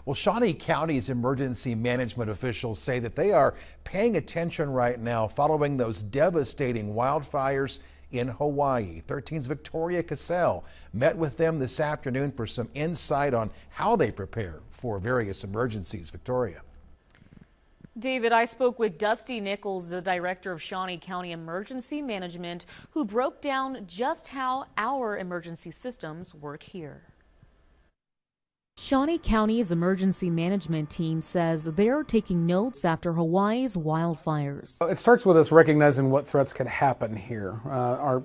Well, Shawnee County's emergency management officials say that they are paying attention right now following those devastating wildfires in Hawaii. 13's Victoria Cassell met with them this afternoon for some insight on how they prepare for various emergencies. Victoria. David, I spoke with Dusty Nichols, the director of Shawnee County Emergency Management, who broke down just how our emergency systems work here. Shawnee County's emergency management team says they're taking notes after Hawaii's wildfires. It starts with us recognizing what threats can happen here,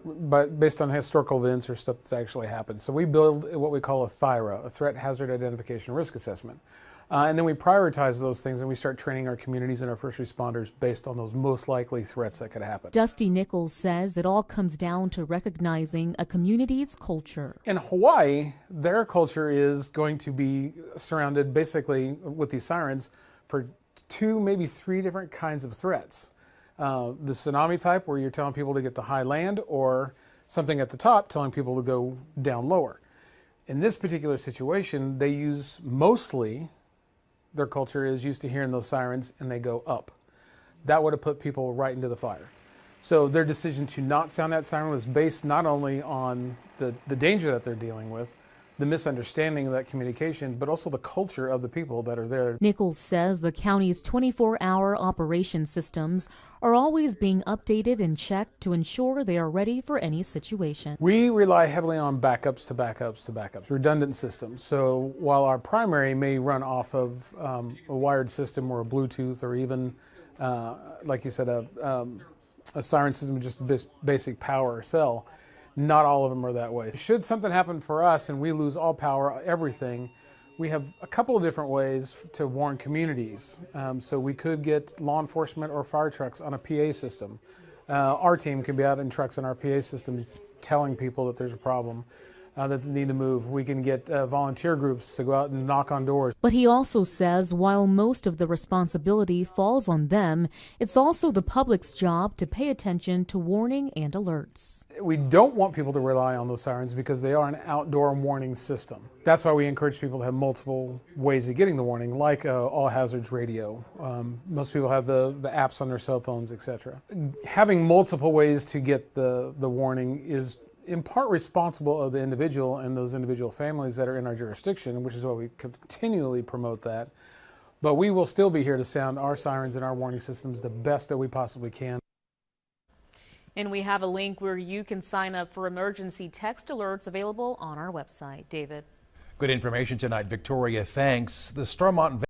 but based on historical events or stuff that's actually happened. So we build what we call a THIRA, a Threat Hazard Identification Risk Assessment. And then we prioritize those things and we start training our communities and our first responders based on those most likely threats that could happen. Dusty Nichols says it all comes down to recognizing a community's culture. In Hawaii, their culture is going to be surrounded basically with these sirens for 2, maybe 3 different kinds of threats. The tsunami type, where you're telling people to get to high land, or something at the top telling people to go down lower. In this particular situation, they use mostly, their culture is used to hearing those sirens and they go up. That would have put people right into the fire. So their decision to not sound that siren was based not only on the danger that they're dealing with, the misunderstanding of that communication, but also the culture of the people that are there. Nichols says the county's 24-hour operation systems are always being updated and checked to ensure they are ready for any situation. We rely heavily on backups to backups to backups, redundant systems. So while our primary may run off of a wired system or a Bluetooth or even, like you said, a siren system with just basic power or cell, not all of them are that way. Should something happen for us and we lose all power, everything, we have a couple of different ways to warn communities. So we could get law enforcement or fire trucks on a PA system. Our team can be out in trucks on our PA systems telling people that there's a problem, that they need to move. We can get volunteer groups to go out and knock on doors. But he also says while most of the responsibility falls on them, it's also the public's job to pay attention to warning and alerts. We don't want people to rely on those sirens because they are an outdoor warning system. That's why we encourage people to have multiple ways of getting the warning, like all hazards radio. Most people have the apps on their cell phones, etc. Having multiple ways to get the warning is in part responsible of the individual and those individual families that are in our jurisdiction, which is why we continually promote that. But we will still be here to sound our sirens and our warning systems the best that we possibly can. And we have a link where you can sign up for emergency text alerts available on our website. David. Good information tonight, Victoria. Thanks. The Stormont